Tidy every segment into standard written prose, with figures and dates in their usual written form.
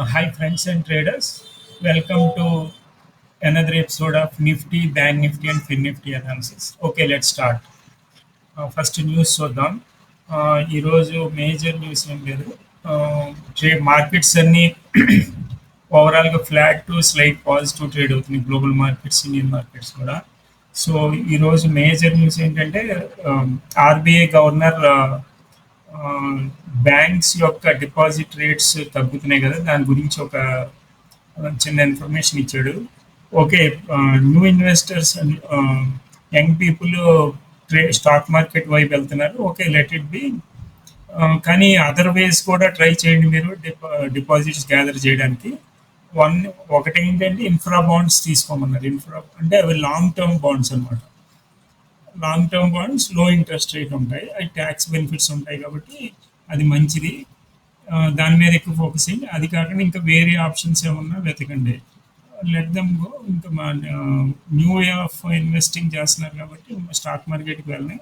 Hi, friends and traders. Welcome to another episode of Nifty, Bank Nifty, and Fin Nifty analysis. Okay, let's start. First news చూద్దాం. ఈరోజు major news ఏం లేదు. Trade markets అన్ని ఓవరాల్గా flat to slight positive trade అవుతుంది, global markets, Indian markets కూడా. So ఈరోజు major news ఏంటంటే ఆర్బీఐ గవర్నర్ బ్యాంక్స్ యొక్క డిపాజిట్ రేట్స్ తగ్గుతున్నాయి కదా, దాని గురించి ఒక చిన్న ఇన్ఫర్మేషన్ ఇచ్చాడు. Okay, new investors, young people stock market వైపు వెళ్తున్నారు. Okay, let it be. కానీ అదర్ వేస్ కూడా ట్రై చేయండి మీరు డిపాజిట్స్ గ్యాదర్ చేయడానికి. ఒకటి ఏంటంటే ఇన్ఫ్రా బాండ్స్ తీసుకోమన్నారు. ఇన్ఫ్రా అంటే అవి లాంగ్ టర్మ్ బాండ్స్ అనమాట. లాంగ్ టర్మ్ బాండ్స్ లో ఇంట్రెస్ట్ రేట్ ఉంటాయి, అవి ట్యాక్స్ బెనిఫిట్స్ ఉంటాయి కాబట్టి అది మంచిది. దాని మీద ఎక్కువ ఫోకసింగ్. అది కాకుండా ఇంకా వేరే ఆప్షన్స్ ఏమన్నా వెతకండి. Let them go. ఇంకా మా న్యూ వే ఆఫ్ ఇన్వెస్టింగ్ చేస్తున్నారు కాబట్టి స్టాక్ మార్కెట్కి వెళ్ళని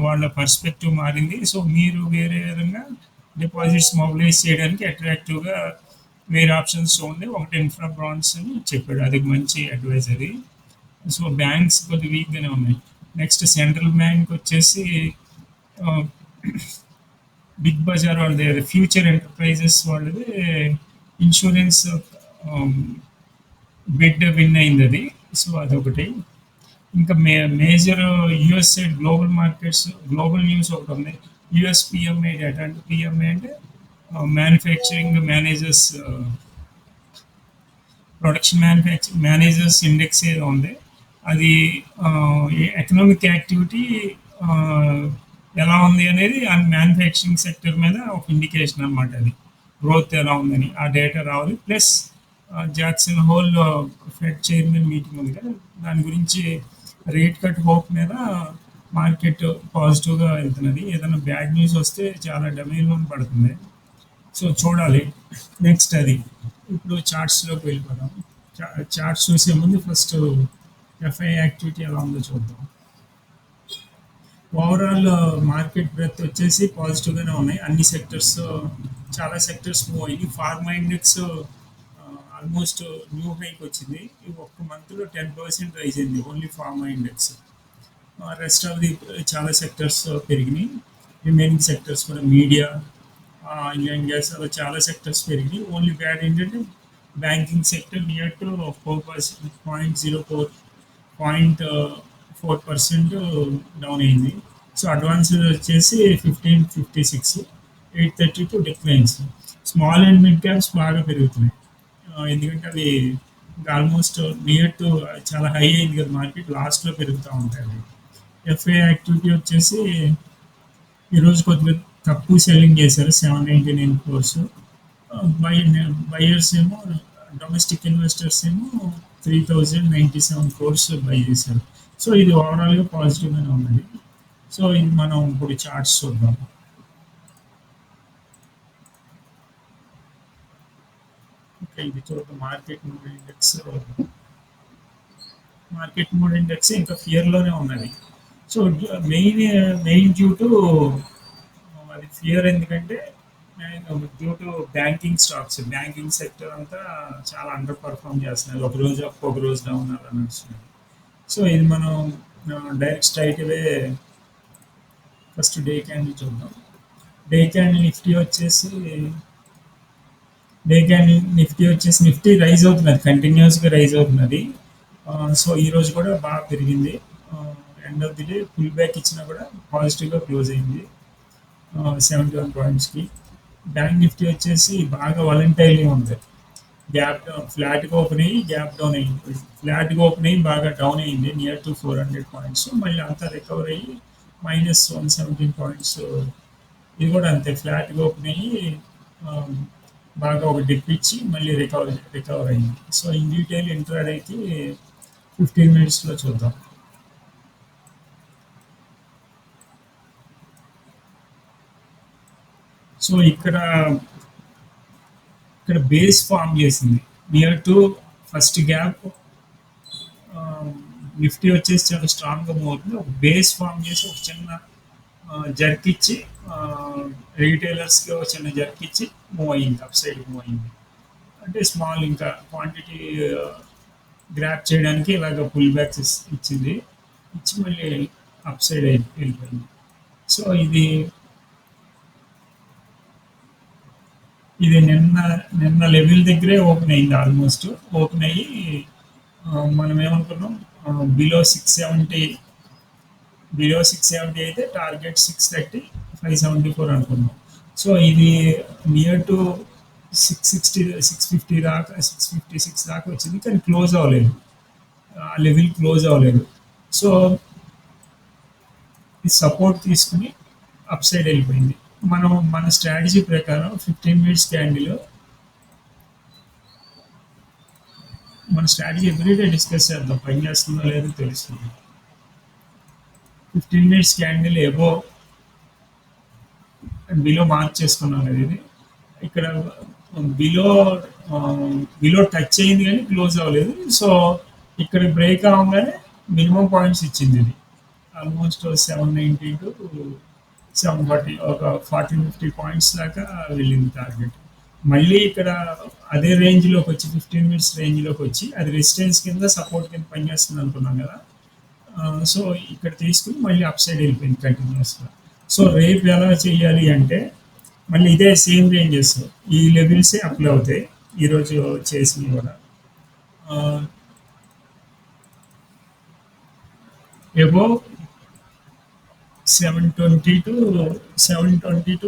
వాళ్ళ పర్స్పెక్టివ్ మారింది. సో మీరు వేరే విధంగా డిపాజిట్స్ మొబిలైజ్ చేయడానికి అట్రాక్టివ్గా వేరే ఆప్షన్స్ చూడండి. ఒకటి ఇన్ఫ్రా బాండ్స్ అని చెప్పాడు, అది మంచి అడ్వైజ్ అది. సో బ్యాంక్స్ కొద్ది వీక్గానే ఉన్నాయి. నెక్స్ట్ సెంట్రల్ బ్యాంక్ వచ్చేసి బిగ్ బజార్ వాళ్ళది, ఫ్యూచర్ ఎంటర్ప్రైజెస్ వాళ్ళది ఇన్సూరెన్స్ బిడ్ విన్ అయింది అది. సో అదొకటి. ఇంకా major US side global markets, global news ఒకటి ఉంది. US PMA data. అంటే పిఎంఏ అంటే manufacturing managers, production managers index ఏదో ఉంది. అది ఎకనామిక్ యాక్టివిటీ ఎలా ఉంది అనేది మ్యానుఫ్యాక్చరింగ్ సెక్టర్ మీద ఒక ఇండికేషన్ అనమాట. అది గ్రోత్ ఎలా ఉందని ఆ డేటా రావాలి. Plus Jackson whole fed chairman meeting ఉంది కదా, దాని గురించి రేట్ కట్ హోప్ మీద మార్కెట్ పాజిటివ్గా వెళ్తున్నది. ఏదైనా బ్యాడ్ న్యూస్ వస్తే చాలా డమేజ్లో పడుతుంది. సో చూడాలి. నెక్స్ట్ అది. ఇప్పుడు చార్ట్స్లోకి వెళ్ళిపోదాం. చార్ట్స్ చూసే ముందు ఫస్ట్ ఎఫ్ఐ యాక్టివిటీ ఎలా ఉందో చూద్దాం. ఓవరాల్ మార్కెట్ బ్రెత్ వచ్చేసి పాజిటివ్గానే ఉన్నాయి. అన్ని సెక్టర్స్, చాలా సెక్టర్స్ మూవ్ అయ్యి. Pharma index almost new hike వచ్చింది. ఈ ఒక్క మంత్లో 10% రైజ్ అయింది only pharma index. Rest of the చాలా సెక్టర్స్ పెరిగినాయి. రిమైనింగ్ సెక్టర్స్ కూడా మీడియా, ఇండియన్ గ్యాస్, అలా చాలా సెక్టర్స్ పెరిగినాయి. ఓన్లీ బ్యాడ్ ఏంటంటే banking sector near to 0.4% down అయింది. సో అడ్వాన్స్ వచ్చేసి 1556, 832 declines. Small and mid caps బాగా పెరుగుతున్నాయి, ఎందుకంటే అవి ఆల్మోస్ట్ నియర్ టు చాలా హై అయింది కదా మార్కెట్, లాస్ట్లో పెరుగుతూ ఉంటాయి అవి. ఎఫ్ఐ యాక్టివిటీ వచ్చేసి ఈరోజు కొద్దిగా తక్కువ సెల్లింగ్ చేశారు, 799 crores. బయర్స్ ఏమో, డొమెస్టిక్ ఇన్వెస్టర్స్ ఏమో 3097 crores బై చేశారు. సో ఇది ఓవరాల్గా పాజిటివ్గానే ఉన్నది. సో ఇది మనం ఇప్పుడు చార్ట్స్ చూద్దాం. ఓకే, ఇది చూద్దాం. మార్కెట్ మూడ్ ఇండెక్స్ ఇంకా ఫియర్లోనే ఉన్నది. సో మెయిన్ డ్యూ టు అది ఫియర్. ఎందుకంటే due to banking stocks, banking sector అంతా చాలా అండర్ పర్ఫామ్ చేస్తున్నారు. ఒక రోజు అప్, ఒక రోజు డౌన్ అలా నడుస్తున్నారు. సో ఇది మనం direct straight away first day candle చూద్దాం. డే క్యాండిల్ నిఫ్టీ వచ్చేసి నిఫ్టీ రైజ్ అవుతున్నది, కంటిన్యూస్గా రైజ్ అవుతున్నది. సో ఈరోజు కూడా బాగా పెరిగింది. End of the day pull back ఇచ్చినా కూడా పాజిటివ్గా క్లోజ్ అయింది 71 pointsకి. బ్యాంక్ నిఫ్టీ వచ్చేసి బాగా వాలంటైల్గా ఉంది. గ్యాప్ డౌన్, ఫ్లాట్గా ఓపెన్ అయ్యి గ్యాప్ డౌన్ అయ్యింది. ఫ్లాట్గా ఓపెన్ అయ్యి బాగా డౌన్ అయ్యింది నియర్ టు 400 points. మళ్ళీ అంతా రికవర్ అయ్యి -117 points. ఇది కూడా అంతే, ఫ్లాట్గా ఓపెన్ అయ్యి బాగా ఒక డిప్ ఇచ్చి మళ్ళీ రికవర్ అయింది. సో ఇన్ డీటెయిల్ ఇంట్రాడేకి 15 minutesలో చూద్దాం. సో ఇక్కడ బేస్ ఫామ్ చేసింది near to first gap. Nifty వచ్చేసి చాలా స్ట్రాంగ్గా మూవ్ అవుతుంది. ఒక బేస్ ఫామ్ చేసి ఒక చిన్న జర్క్ ఇచ్చి రీటైలర్స్కి చిన్న జర్క్ ఇచ్చి మూవ్ అయింది, అప్ సైడ్ మూవ్ అయింది. అంటే స్మాల్ ఇంకా క్వాంటిటీ గ్రాప్ చేయడానికి ఇలాగ పుల్ బ్యాక్స్ ఇచ్చింది, ఇచ్చి మళ్ళీ అప్ సైడ్ వెళ్ళిపోయింది. సో ఇది నిన్న లెవెల్ దగ్గరే ఓపెన్ అయింది, ఆల్మోస్ట్ ఓపెన్ అయ్యి మనం ఏమనుకున్నాం, బిలో 670, అయితే టార్గెట్ 630, 574 అనుకున్నాం. సో ఇది నియర్ టు 660, 650 దాకా, 656 దాకా వచ్చింది, కానీ క్లోజ్ అవ్వలేదు, ఆ లెవెల్ క్లోజ్ అవ్వలేదు. సో ఈ సపోర్ట్ తీసుకుని అప్ సైడ్ వెళ్ళిపోయింది. మన స్ట్రాటజీ ప్రకారం 15 మినిట్స్ క్యాండిల్, మన స్ట్రాటజీ ఎవ్రీడే డిస్కస్ చేద్దాం, పని చేస్తుందో లేదో తెలుస్తుంది. 15 minutes candle above below mark చేసుకున్నాం కదా ఇది. ఇక్కడ బిలో బిలో టచ్ అయింది కానీ క్లోజ్ అవ్వలేదు. సో ఇక్కడ బ్రేక్ అవ్వగానే మినిమం పాయింట్స్ ఇచ్చింది ఇది, ఆల్మోస్ట్ 790 టు 740, ఒక 40-50 పాయింట్స్ దాకా వెళ్ళింది టార్గెట్. మళ్ళీ ఇక్కడ అదే రేంజ్లోకి వచ్చి 15 మినిట్స్ రేంజ్లోకి వచ్చి అది రెసిస్టెన్స్ కింద సపోర్ట్ కింద పనిచేస్తుంది అనుకున్నాం కదా. సో ఇక్కడ తీసుకుని మళ్ళీ అప్ సైడ్ వెళ్ళిపోయింది కంటిన్యూస్గా. సో రేపు ఎలా చేయాలి అంటే మళ్ళీ ఇదే సేమ్ రేంజెస్, ఈ లెవెల్సే అప్లై అవుతాయి ఈరోజు చేసినవి కూడా. ఎబో 720 టు 740,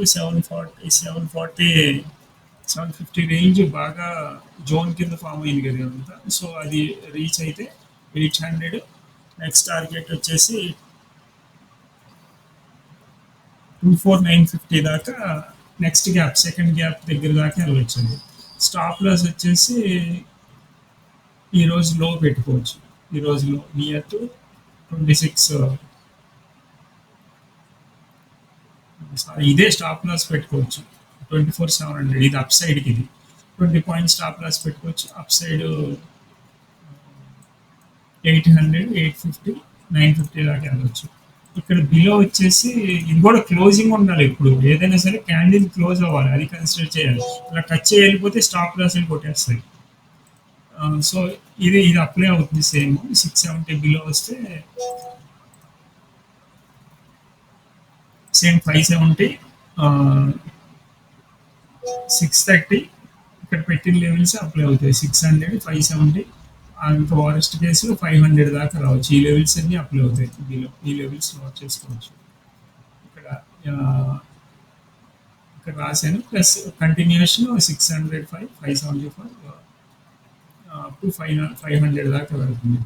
750 రేంజ్ బాగా జోన్ కింద ఫామ్ అయింది కదా అంతా. సో అది రీచ్ అయితే 800, నెక్స్ట్ టార్గెట్ వచ్చేసి 24950 దాకా, నెక్స్ట్ గ్యాప్, సెకండ్ గ్యాప్ దగ్గర దాకా వెళ్ళొచ్చింది. స్టాప్ లాస్ వచ్చేసి ఈరోజు లో పెట్టుకోవచ్చు, ఈరోజు లో నియర్ టు 26, ఇదే స్టాప్ లాస్ పెట్టుకోవచ్చు 24,700, ఇది అప్ సైడ్కి, ఇది 20 పాయింట్ స్టాప్ లాస్ పెట్టుకోవచ్చు. అప్ సైడ్ 800, 850, 950 దాకా వెళ్ళవచ్చు. ఇక్కడ బిలో వచ్చేసి ఇది కూడా క్లోజింగ్ ఉండాలి, ఎప్పుడు ఏదైనా సరే క్యాండిల్ క్లోజ్ అవ్వాలి, అది కన్సిడర్ చేయాలి. ఇలా టచ్ చేయకపోతే స్టాప్ లాస్ కొట్టేస్తాయి. సో ఇది అప్లై అవుతుంది సేమ్. 670 బిలో వస్తే సేమ్ 570, 630 ఇక్కడ పెట్టిన లెవెల్స్ అప్లై అవుతాయి. 600, 570, అంత వారెస్ట్ కేసులో 500 దాకా రావచ్చు. ఈ లెవెల్స్ అన్ని అప్లై అవుతాయి బిలో, ఈ లెవెల్స్ నోట్ చేసుకోవచ్చు. ఇక్కడ ఇక్కడ రాశాను, ప్లస్ కంటిన్యూషన్ 605, 575 అప్ టు 500 దాకా వెళ్తుంది.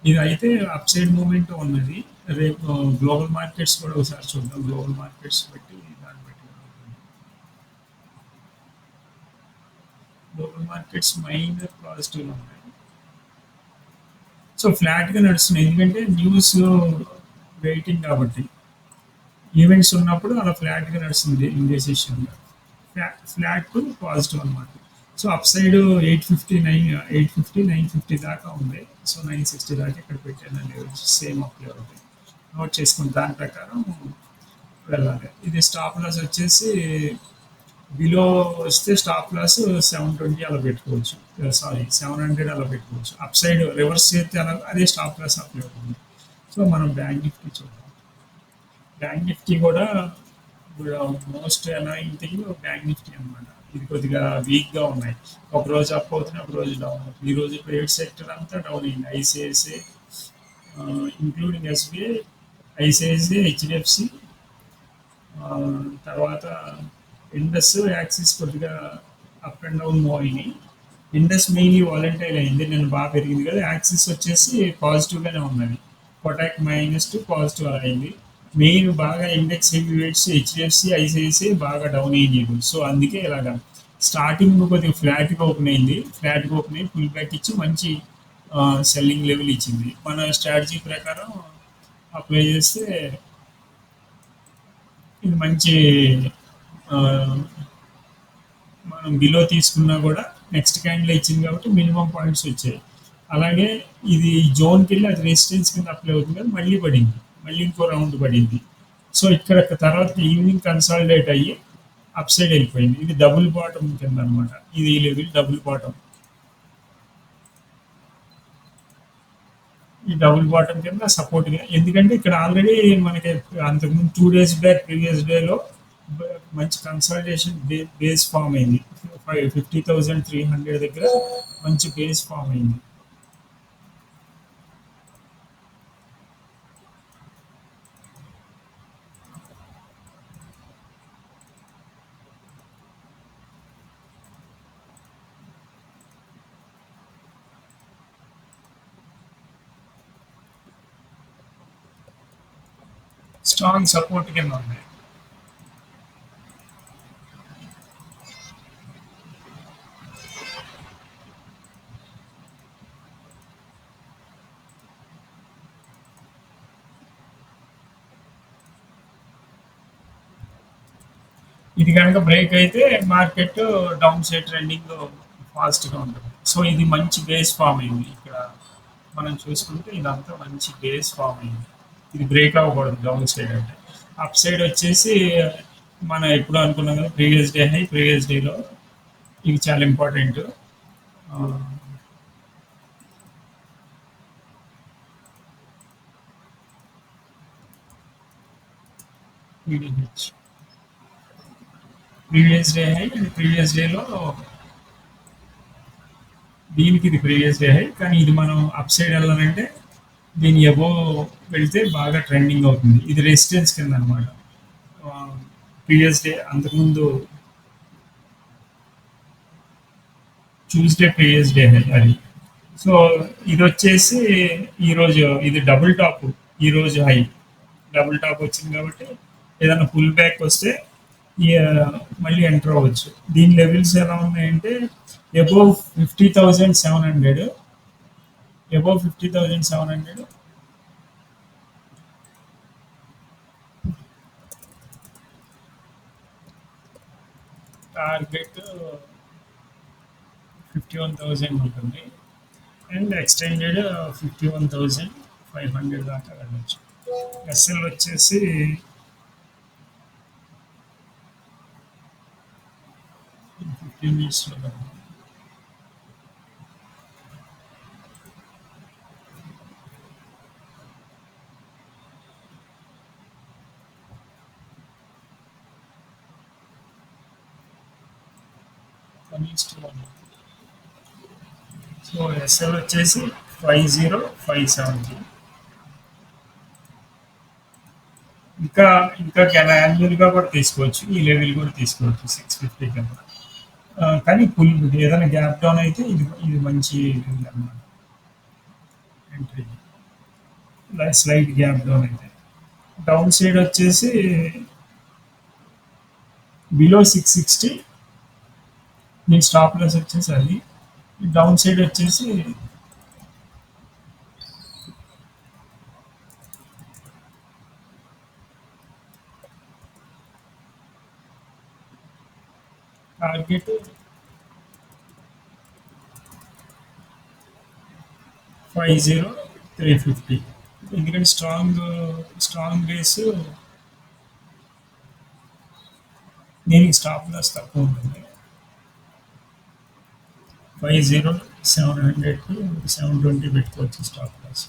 ఇది అయితే అప్ సైడ్ మూమెంట్ ఉన్నది. రేపు గ్లోబల్ మార్కెట్స్ కూడా ఒకసారి చూద్దాం, గ్లోబల్ మార్కెట్స్ బట్టి దాన్ని బట్టి గ్లోబల్ మార్కెట్స్ మైనర్ పాజిటివ్ ఉన్నాయి. సో ఫ్లాట్గా నడుస్తుంది, ఎందుకంటే న్యూస్ వెయిటింగ్ కాబట్టి. ఈవెంట్స్ ఉన్నప్పుడు అలా ఫ్లాట్గా నడుస్తుంది ఇండెసిషన్గా, ఫ్లాట్ టు పాజిటివ్ అనమాట. సో అప్ సైడ్ 850, 950 దాకా ఉంది. సో 960 దాకా ఇక్కడ పెట్టాను లెవెల్స్, సేమ్ అప్లై అవుతాయి, నోట్ చేసుకుని దాని ప్రకారం వెళ్ళాలి. ఇది స్టాప్ లాస్ వచ్చేసి బిలో వస్తే స్టాప్ లాస్ 720 అలా పెట్టుకోవచ్చు, సారీ 700 అలా పెట్టుకోవచ్చు. అప్ సైడ్ రివర్స్ చేస్తే అలా అదే స్టాప్ లాస్ అప్లై అవుతుంది. సో మనం బ్యాంక్ నిఫ్టీ చూద్దాం. బ్యాంక్ నిఫ్టీ కూడా most annoying thing bank Nifty అనమాట. ఇది కొద్దిగా వీక్గా ఉన్నాయి, ఒక రోజు అప్ అవుతుంది, ఒక రోజు డౌన్ అవుతుంది. ఈ రోజు ప్రైవేట్ సెక్టర్ అంతా డౌన్ అయింది. ICICI including SBI, ICICI, HDFC, తర్వాత ఇండస్, యాక్సిస్ కొద్దిగా అప్ అండ్ డౌన్ మూవ్ అయినాయి. ఇండస్ మెయిన్లీ వాలంటైల్ అయింది, నేను బాగా పెరిగింది కదా. యాక్సిస్ వచ్చేసి పాజిటివ్గానే ఉన్నది, కొటాక్ -2 పాజిటివ్ అయింది. మెయిన్ బాగా index heavy weights HDFC, ICICI బాగా డౌన్ అయ్యింది. సో అందుకే ఇలాగా స్టార్టింగ్ కొద్దిగా ఫ్లాట్గా ఓపెన్ అయింది, ఫ్లాట్గా ఓపెన్ అయ్యి పుల్ బ్యాక్ ఇచ్చి మంచి సెల్లింగ్ లెవెల్ ఇచ్చింది. మన స్ట్రాటజీ ప్రకారం అప్లై చేస్తే ఇది మంచి, మనం బిలో తీసుకున్నా కూడా నెక్స్ట్ క్యాండిల్ ఇచ్చింది కాబట్టి మినిమం పాయింట్స్ వచ్చాయి. అలాగే ఇది జోన్కి వెళ్ళి అది రెసిస్టెన్స్ కింద అప్లై అవుతుంది కదా, మళ్ళీ పడింది, మళ్ళీ ఇంకో రౌండ్ పడింది. సో ఇక్కడ తర్వాత ఈవినింగ్ కన్సాలిడేట్ అయ్యి అప్ సైడ్ వెళ్ళిపోయింది. ఇది డబుల్ బాటమ్ కింద అనమాట. ఇది ఈ లెవెల్ డబుల్ బాటమ్. ఈ డబుల్ బాటమ్ కింద సపోర్ట్ ఎందుకంటే ఇక్కడ ఆల్రెడీ మనకి అంతకుముందు 2 డేస్ బ్యాక్ ప్రీవియస్ డేలో మంచి కన్సల్టేషన్ బేస్ ఫామ్ అయింది. 50,300 దగ్గర మంచి బేస్ ఫామ్ అయింది. స్ట్రాంగ్ సపోర్ట్ కింద ఉంది. ఇది కనుక బ్రేక్ అయితే మార్కెట్ డౌన్ సైడ్ ట్రెండింగ్ ఫాస్ట్గా ఉంటుంది. సో ఇది మంచి బేస్ ఫామ్ అయింది. ఇక్కడ మనం చూసుకుంటే ఇదంతా మంచి బేస్ ఫామ్ అయింది. ఇది బ్రేక్ అవ్వకూడదు డౌన్ సైడ్ అంటే. అప్ సైడ్ వచ్చేసి మనం ఎప్పుడు అనుకున్నాం కదా ప్రీవియస్ డే హై, ప్రీవియస్ డేలో ఇది చాలా important. Previous day high, previous డేలో దీనికి ఇది ప్రీవియస్ డే హై, కానీ ఇది మనం అప్ సైడ్ వెళ్ళాలంటే దీని ఎబో వెళ్తే బాగా ట్రెండింగ్ అవుతుంది. ఇది రెసిస్టెన్స్ కింద అనమాట. ప్రీవియస్ డే అంతకుముందు ట్యూస్డే ప్రీవియస్ డే హై అది. సో ఇది వచ్చేసి ఈరోజు ఇది డబుల్ టాప్, ఈరోజు హై డబుల్ టాప్ వచ్చింది కాబట్టి ఏదైనా పుల్ బ్యాక్ వస్తే మళ్ళీ ఎంటర్ అవ్వచ్చు. దీని లెవెల్స్ ఎలా ఉన్నాయంటే అబోవ్ 50,700, అబోవ్ 50,700, టార్గెట్ 51,000 ఉంటుంది అండ్ ఎక్స్టెండెడ్ 51,500 దాకా వెళ్ళచ్చు. ఎస్ఎల్ వచ్చేసి 15 మినిట్స్లో సో ఎస్ఎల్ వచ్చేసి 50,570. ఇంకా ఇంకా యాన్యువల్గా కూడా తీసుకోవచ్చు. ఈ లెవెల్ కూడా తీసుకోవచ్చు 650 కింద. కానీ పుల్ ఏదైనా గ్యాప్ డౌన్ అయితే ఇది ఇది మంచి అన్నమాట ఎంట్రీ. స్లైట్ గ్యాప్ డౌన్ అయితే డౌన్ సైడ్ వచ్చేసి బిలో 660 నేను స్టాప్ లాస్ వచ్చేసి అది. డౌన్ సైడ్ వచ్చేసి టార్గెట్ 50,350. ఎందుకంటే స్ట్రాంగ్ బేస్ దీనికి స్టాప్ లాస్ తక్కువ ఉంటుంది. 50,700 టు 720 పెట్టుకోవచ్చు స్టాప్ లాస్.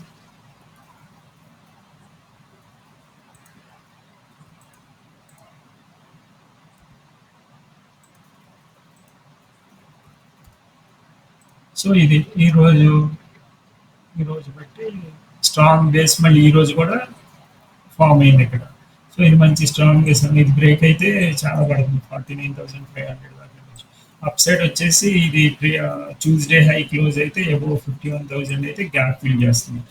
సో ఇది ఈరోజు బట్టి స్ట్రాంగ్ బేస్ మళ్ళీ ఈరోజు కూడా ఫామ్ అయింది ఇక్కడ. సో ఇది మంచి స్ట్రాంగ్ బేస్ అని. ఇది బ్రేక్ అయితే చాలా పడుతుంది, 49,500 దాకా. అప్ సైడ్ వచ్చేసి ఇది ట్యూస్డే హై క్లోజ్ అయితే అబోవ్ 51,000 అయితే గ్యాప్ ఫిల్ చేస్తుంది.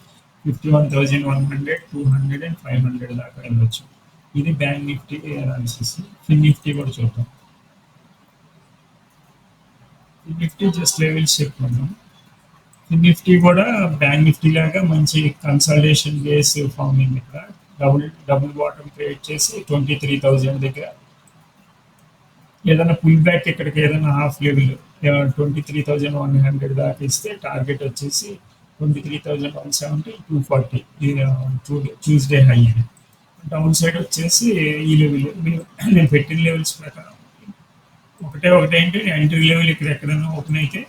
51,100, 200 అండ్ 500 దాకా వెళ్ళొచ్చు. ఇది బ్యాంక్ నిఫ్టీ అనాలిసిస్. ఫిన్ నిఫ్టీ కూడా చూద్దాం. నిఫ్టీ జస్ట్ లెవెల్స్ చెప్పుకున్నాం. నిఫ్టీ కూడా బ్యాంక్ నిఫ్టీ లాగా మంచి కన్సల్టేషన్ బేస్ ఫామ్ అయింది. ఇక్కడ డబుల్ బాటమ్ క్రియేట్ చేసి 23,000 దగ్గర ఏదైనా పుల్ బ్యాక్ ఇక్కడికి ఏదైనా హాఫ్ లెవెల్ 23,100 దాకా ఇస్తే టార్గెట్ వచ్చేసి 23,170, 240 ట్యూస్డే హై ఇది. డౌన్ సైడ్ వచ్చేసి ఈ లెవెల్ నేను పెట్టిన లెవెల్స్ ప్రకారం ఒకటే ఏంటి ఎంట్రీ లెవెల్ ఇక్కడ ఎక్కడైనా ఓపెన్ అయితే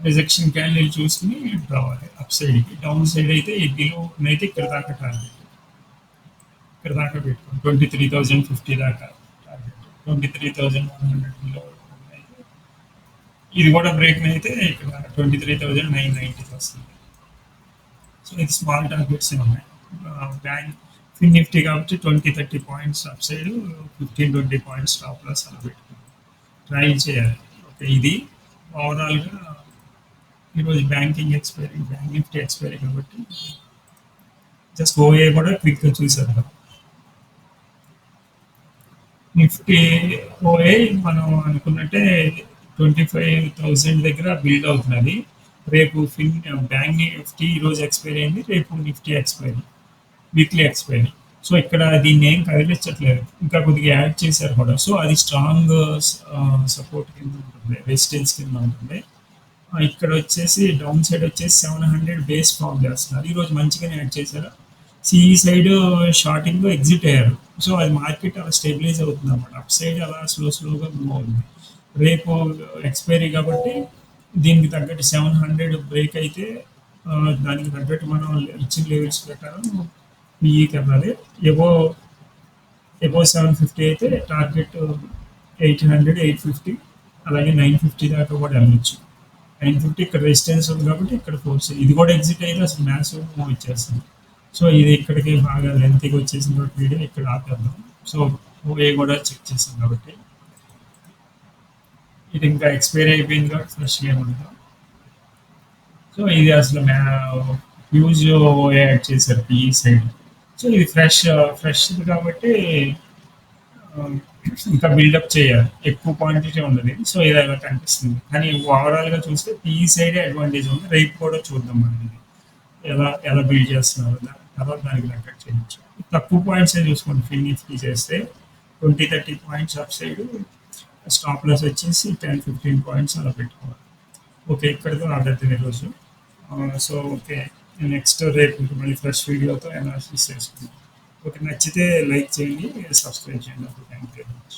రిజెక్షన్ క్యాండిల్ చూసుకుని రావాలి అప్ సైడ్కి. డౌన్ సైడ్ అయితే ఈ బిలో ఓపెన్ అయితే ఇక్కడ దాకా టార్గెట్, ఇక్కడ దాకా పెట్టుకోండి 23,050 దాకా టార్గెట్. 23,100 బిలో ఓపెన్ అయితే ఇది కూడా బ్రేక్ అయితే ఇక్కడ 23,990 వస్తుంది. సో ఇది స్మాల్ టార్గెట్స్ ఉన్నాయి. బ్యాంక్ ఫిన్ నిఫ్టీ కాబట్టి 20-30 points upside, 15-20 points stop loss అలా పెట్టుకోండి, ట్రై చేయాలి. ఓకే, ఇది ఓవరాల్గా ఈరోజు బ్యాంక్ నిఫ్టీ ఎక్స్పైరీ కాబట్టి జస్ట్ ఓఏ కూడా క్విక్గా చూసేద్దాం. నిఫ్టీ ఓఏ మనం అనుకున్నట్టే 25,000 దగ్గర బిల్డ్ అవుతున్నది. రేపు బ్యాంక్ నిఫ్టీ ఈరోజు ఎక్స్పైరీ అయింది, రేపు Nifty expiry, weekly expiry. So ఇక్కడ దీన్ని ఏం కదిలించట్లేదు, ఇంకా కొద్దిగా యాడ్ చేశారు కూడా. సో అది స్ట్రాంగ్ సపోర్ట్ కింద ఉంటుంది, రెసిస్టెన్స్ కింద ఉంటుంది. ఇక్కడ వచ్చేసి డౌన్ సైడ్ వచ్చేసి 700 బేస్ ఫామ్ చేస్తున్నారు. ఈరోజు మంచిగానే యాడ్ చేశారు. సిఈ సైడ్ షార్టింగ్ ఎగ్జిట్ అయ్యారు. సో అది మార్కెట్ అలా స్టెబిలైజ్ అవుతుంది అనమాట. అప్ సైడ్ అలా స్లోగా మూవ్ అవుతుంది. రేపు ఎక్స్పైరీ కాబట్టి దీనికి తగ్గట్టు 700 బ్రేక్ అయితే దానికి తగ్గట్టు మనం ఇచ్చిన లెవెల్స్ ప్రకారం ఈకి వెళ్ళాలి. ఎబో 750 అయితే టార్గెట్ 800, 850, అలాగే 950 దాకా కూడా వెళ్ళచ్చు. 950 ఇక్కడ రెసిస్టెన్స్ ఉంది కాబట్టి ఇక్కడ ఫోర్స్, ఇది కూడా ఎగ్జిట్ అయితే అసలు మ్యాసివ్ మూవ్ ఇచ్చేస్తుంది. సో ఇది ఇక్కడికి బాగా లెంత్గా వచ్చేసిన కాబట్టి వీడియో ఇక్కడ ఆపేద్దాం. సో ఓఏ కూడా చెక్ చేస్తాం కాబట్టి ఇది ఇంకా ఎక్స్పైరీ అయిపోయింది కాబట్టి ఫ్రెష్గా ఏమంటాం. సో ఇది అసలు హ్యూజ్ ఓఏ యాడ్ చేశారు పిఈ సైడ్. సో ఇది ఫ్రెష్ కాబట్టి ఇంకా బిల్డప్ చేయాలి, ఎక్కువ క్వాంటిటీ ఉండదు. సో ఇది అలా కనిపిస్తుంది. కానీ ఓవరాల్గా చూస్తే పిఈ సైడే అడ్వాంటేజ్ ఉంది. రేపు కూడా చూద్దాం మనం ఇది ఎలా బిల్డ్ చేస్తున్నారు, తర్వాత దానికి తగ్గట్టు చేయొచ్చు. తక్కువ పాయింట్స్ చూసుకోండి. ఫిన్ నిఫ్టీ చేస్తే 20-30 points upside, stop loss వచ్చేసి 10-15 పాయింట్స్ అలా పెట్టుకోవాలి. ఓకే, ఇక్కడితో ఆర్డర్ ఈరోజు. సో ఓకే, నెక్స్ట్ రేపు మళ్ళీ ఫ్రెష్ వీడియోతో అనాలిసిస్ చేసుకుందాం. ఓకే, నచ్చితే లైక్ చేయండి, సబ్స్క్రైబ్ చేయండి. Okay, thank you very much.